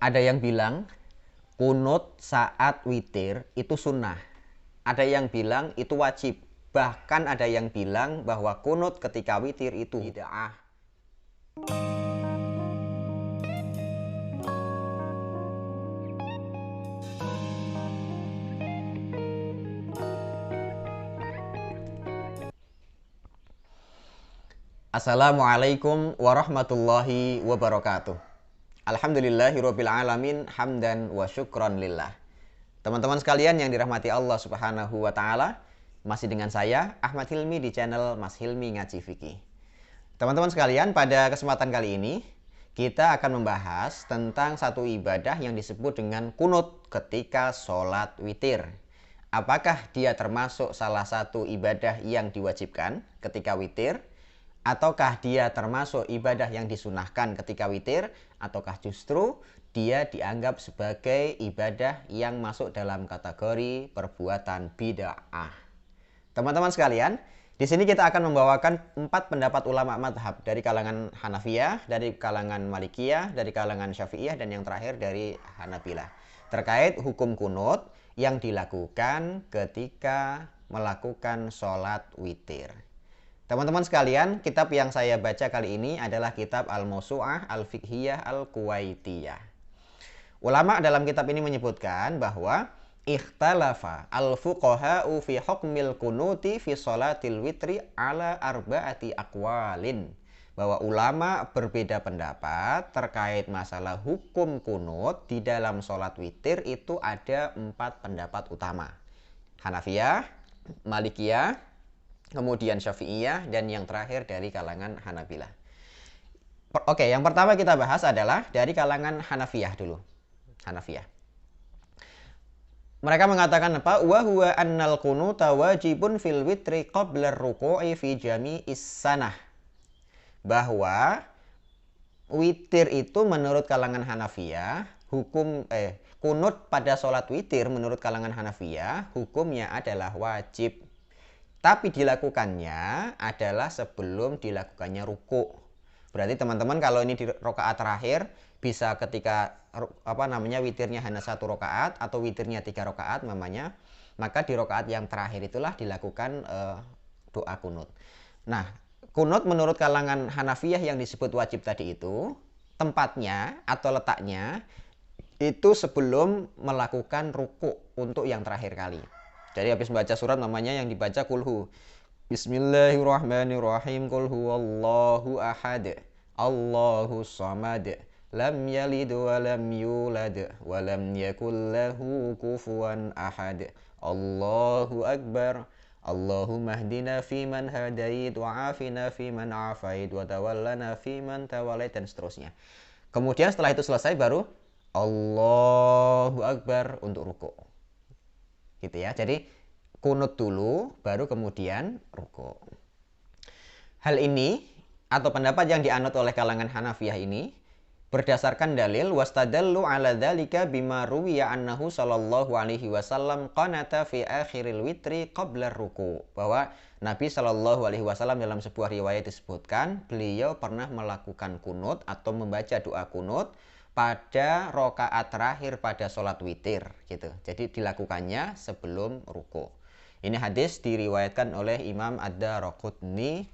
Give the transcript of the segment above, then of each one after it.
Ada yang bilang kunut saat witir itu sunnah. Ada yang bilang itu wajib. Bahkan ada yang bilang bahwa kunut ketika witir itu bid'ah. Assalamualaikum warahmatullahi wabarakatuh. Alhamdulillahirabbil alamin hamdan wa syukron lillah. Teman-teman sekalian yang dirahmati Allah Subhanahu wa taala, masih dengan saya Ahmad Hilmi di channel Mas Hilmi Ngaji Fikih. Teman-teman sekalian, pada kesempatan kali ini kita akan membahas tentang satu ibadah yang disebut dengan kunut ketika sholat witir. Apakah dia termasuk salah satu ibadah yang diwajibkan ketika witir? Ataukah dia termasuk ibadah yang disunahkan ketika witir? Ataukah justru dia dianggap sebagai ibadah yang masuk dalam kategori perbuatan bid'ah? Teman-teman sekalian, di sini kita akan membawakan 4 pendapat ulama madhab dari kalangan Hanafiyah, dari kalangan Malikiyah, dari kalangan Syafi'iyah, dan yang terakhir dari Hanabilah terkait hukum kunut yang dilakukan ketika melakukan sholat witir. Teman-teman sekalian, kitab yang saya baca kali ini adalah kitab Al-Mawsu'ah Al-Fiqhiyah Al-Kuwaitiyah. Ulama dalam kitab ini menyebutkan bahwa ikhtalafa al-fuqaha'u fi hukmil kunuti fi sholatil witri ala arba'ati aqwalin. Bahwa ulama berbeda pendapat terkait masalah hukum kunut di dalam sholat witir itu ada 4 pendapat utama. Hanafiyah, Malikiyah, kemudian Syafi'iyah, dan yang terakhir dari kalangan Hanabilah. Oke, yang pertama kita bahas adalah dari kalangan Hanafiyah dulu. Hanafiyah. Mereka mengatakan apa? Wa huwa annal qunuta wajibun fil witri qabla ruku'i fi jami'is sanah. Bahwa witir itu menurut kalangan Hanafiyah, kunut pada sholat witir menurut kalangan Hanafiyah, hukumnya adalah wajib. Tapi dilakukannya adalah sebelum dilakukannya ruku. Berarti teman-teman kalau ini di rakaat terakhir bisa ketika witirnya hanya 1 rakaat atau witirnya 3 rakaat mamanya, maka di rakaat yang terakhir itulah dilakukan doa kunut. Nah, kunut menurut kalangan Hanafiyah yang disebut wajib tadi itu tempatnya atau letaknya itu sebelum melakukan ruku untuk yang terakhir kali. Jadi habis membaca surat namanya yang dibaca kulhu. Bismillahirrahmanirrahim. Qul huwallahu ahad. Allahus samad. Lam yalid wa lam yulad wa lam yakul lahu kufuwan ahad. Allahu akbar. Allahumma hdina fiman hadait wa afina fiman afait wa tawallana fiman tawallait, dan seterusnya. Kemudian setelah itu selesai baru Allahu akbar untuk ruku. Gitu ya. Jadi kunut dulu baru kemudian ruku. Hal ini atau pendapat yang dianut oleh kalangan Hanafiyah ini berdasarkan dalil wastadallu ala dzalika bima ruwiya annahu sallallahu alaihi wasallam qanata fi akhiril witri qabla ruku. Bahwa Nabi sallallahu alaihi wasallam dalam sebuah riwayat disebutkan beliau pernah melakukan kunut atau membaca doa kunut pada rokaat terakhir pada sholat witir gitu. Jadi dilakukannya sebelum ruku. Ini hadis diriwayatkan oleh Imam Ad-Daraqutni.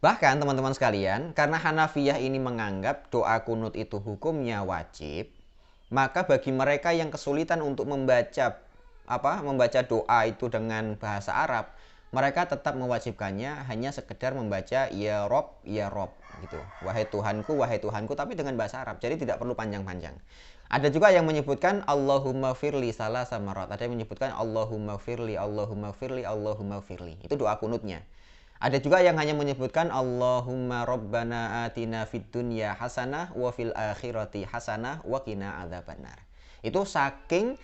Bahkan teman-teman sekalian, karena Hanafiyah ini menganggap doa kunut itu hukumnya wajib, maka bagi mereka yang kesulitan untuk membaca doa itu dengan bahasa Arab, mereka tetap mewajibkannya hanya sekedar membaca ya Rob gitu. Wahai Tuhanku, tapi dengan bahasa Arab. Jadi tidak perlu panjang-panjang. Ada juga yang menyebutkan Allahumma firli salah samarat. Ada yang menyebutkan Allahumma firli. Itu doa kunutnya. Ada juga yang hanya menyebutkan Allahumma rabbana atina fid dunya hasanah wa fil akhirati hasanah wa qina adzabannar. Itu saking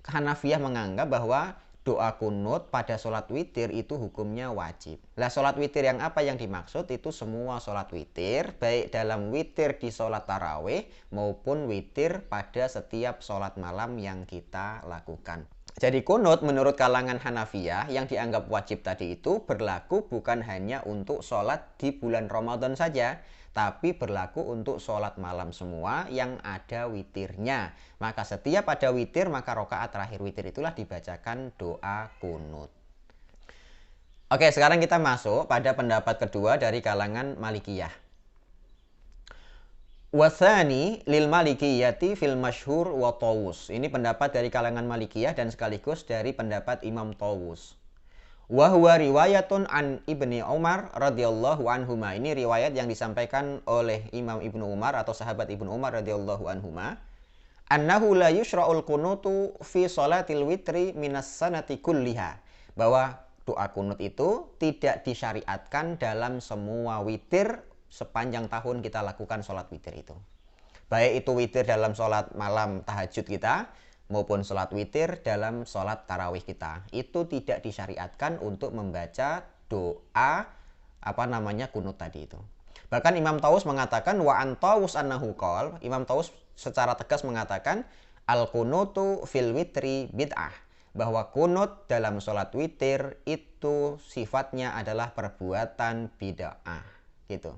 Hanafiyah menganggap bahwa doa kunut pada sholat witir itu hukumnya wajib. Lah sholat witir yang apa yang dimaksud? Itu semua sholat witir, baik dalam witir di sholat tarawih maupun witir pada setiap sholat malam yang kita lakukan. Jadi kunut menurut kalangan Hanafiyah yang dianggap wajib tadi itu berlaku bukan hanya untuk sholat di bulan Ramadan saja, tapi berlaku untuk sholat malam semua yang ada witirnya. Maka setiap ada witir, maka rakaat terakhir witir itulah dibacakan doa kunut. Oke, sekarang kita masuk pada pendapat kedua dari kalangan Malikiyah. Wasani lil malikiyati fil masyhur wa Tawus. Ini pendapat dari kalangan Malikiyah dan sekaligus dari pendapat Imam Tawus. Wa huwa riwayatun an Ibni Umar radhiyallahu anhuma. Ini riwayat yang disampaikan oleh Imam Ibnu Umar atau sahabat Ibnu Umar radhiyallahu anhuma. Annahu la yushra'ul kunutu fi salatil witri minas sanati kulliha. Bahwa doa kunut itu tidak disyariatkan dalam semua witir sepanjang tahun kita lakukan sholat witir itu. Baik itu witir dalam sholat malam tahajud kita, maupun sholat witir dalam sholat tarawih kita. Itu tidak disyariatkan untuk membaca doa kunut tadi itu. Bahkan Imam Tawus mengatakan wa an Tawus annahu qol, Imam Tawus secara tegas mengatakan al kunutu fil witri bid'ah, bahwa kunut dalam sholat witir itu sifatnya adalah perbuatan bid'ah gitu.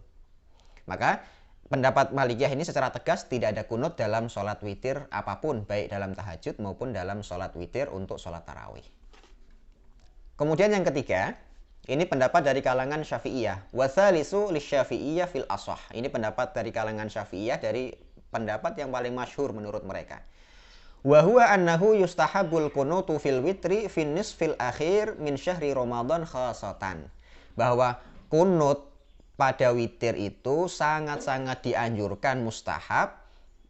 Maka pendapat Malikiyah ini secara tegas tidak ada kunut dalam sholat witir apapun, baik dalam tahajud maupun dalam sholat witir untuk sholat tarawih. Kemudian yang ketiga, ini pendapat dari kalangan Syafi'iyah. Wathalisu lisyafi'iyah fil ashah. Ini pendapat dari kalangan Syafi'iyah, dari pendapat yang paling masyhur menurut mereka. Wa huwa annahu yustahabul kunutu fil witri fin nisfil akhir min syahri Ramadan khasatan. Bahwa kunut pada witir itu sangat-sangat dianjurkan, mustahab,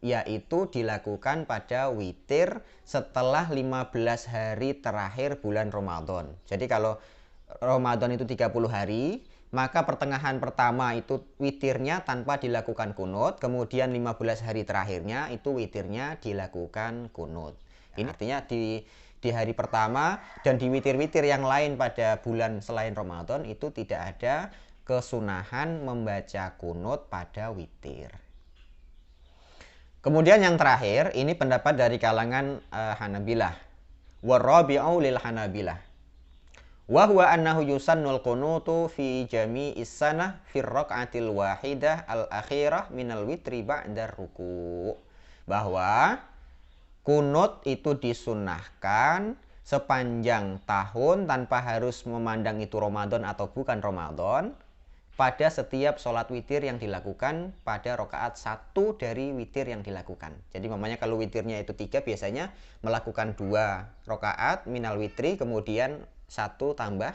yaitu dilakukan pada witir setelah 15 hari terakhir bulan Ramadan. Jadi kalau Ramadan itu 30 hari, maka pertengahan pertama itu witirnya tanpa dilakukan kunut, kemudian 15 hari terakhirnya itu witirnya dilakukan kunut. Ini artinya di hari pertama dan di witir-witir yang lain pada bulan selain Ramadan itu tidak ada kesunahan membaca kunut pada witir. Kemudian yang terakhir, ini pendapat dari kalangan Hanabilah. Warabi'u lil Hanabilah. Wa huwa annahu yusannul kunutu fi jami'is sanah fi raka'atil wahidah al-akhirah minal witri ba'da ruku'. Bahwa kunut itu disunnahkan sepanjang tahun tanpa harus memandang itu Ramadan atau bukan Ramadan, pada setiap sholat witir yang dilakukan pada rakaat satu dari witir yang dilakukan. Jadi mamanya kalau witirnya itu 3, biasanya melakukan 2 rakaat minal witri, kemudian tambah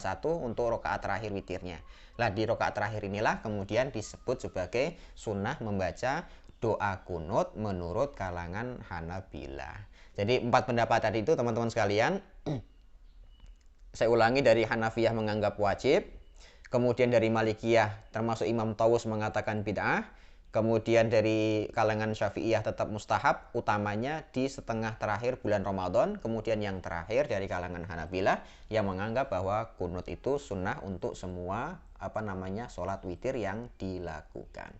1 untuk rakaat terakhir witirnya. Lah di rakaat terakhir inilah kemudian disebut sebagai sunnah membaca doa kunut menurut kalangan Hanabilah. Jadi 4 pendapat tadi itu teman-teman sekalian, saya ulangi, dari Hanafiyah menganggap wajib, kemudian dari Malikiyah termasuk Imam Tawus mengatakan bid'ah, kemudian dari kalangan Syafi'iyah tetap mustahab, utamanya di setengah terakhir bulan Ramadan, kemudian yang terakhir dari kalangan Hanabilah yang menganggap bahwa kunut itu sunnah untuk semua sholat witir yang dilakukan.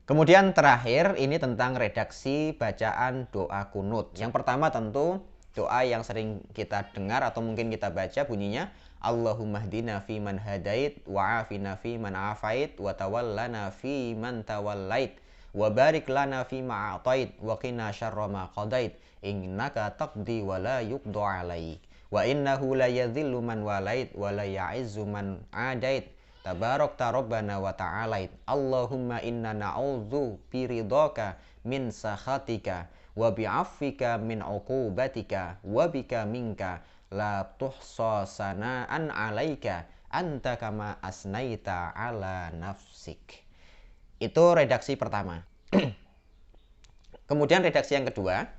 Kemudian terakhir ini tentang redaksi bacaan doa kunut. Yang pertama tentu doa yang sering kita dengar atau mungkin kita baca bunyinya Allahumma hdina fi man hadait wa afina fi man afait wa tawallana fi man tawallait wa barik lana fi ma a'tait wa qina syarra ma qadait innaka taqdi wa la yuqda alaik wa innahu la yadhillu man walait wa la ya'izzu man adait tabarakta rabbana wa ta'alait Allahumma inna na'udzu biridhaka min sakhatika wa bi'affika min uqubatika wa bika minka la tuhsa sana'an 'alaika anta kama asnaita 'ala nafsik. Itu redaksi pertama. Kemudian redaksi yang kedua,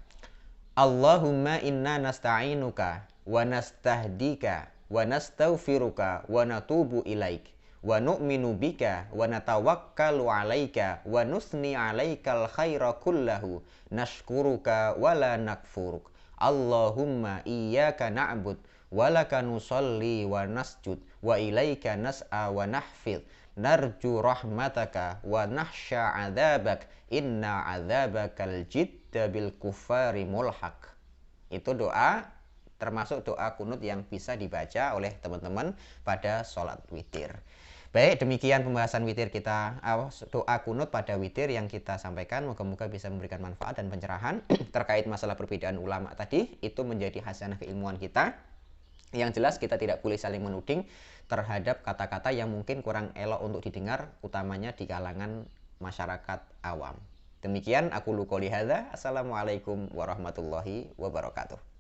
Allahumma inna nasta'inuka wa nastahdika wa nastaghfiruka wa natubu ilaik wa nu'minu bika wa natawakkalu 'alaika wa nusni 'alaikal khaira kullahu nashkuruka wa la nakfuruk Allahumma iyyaka na'bud wa laka nusalli wa nasjud wa ilaika nas'a wa nahfid narju rahmataka wa nahsya 'adzabak inna 'adzabakal jidda bil kuffari mulhaq. Itu doa, termasuk doa kunut yang bisa dibaca oleh teman-teman pada sholat witir. Baik, demikian pembahasan witir kita, doa kunut pada witir yang kita sampaikan. Moga-moga bisa memberikan manfaat dan pencerahan terkait masalah perbedaan ulama tadi. Itu menjadi hasanah keilmuan kita. Yang jelas kita tidak boleh saling menuding terhadap kata-kata yang mungkin kurang elok untuk didengar, utamanya di kalangan masyarakat awam. Demikian aku qouli hadza. Assalamualaikum warahmatullahi wabarakatuh.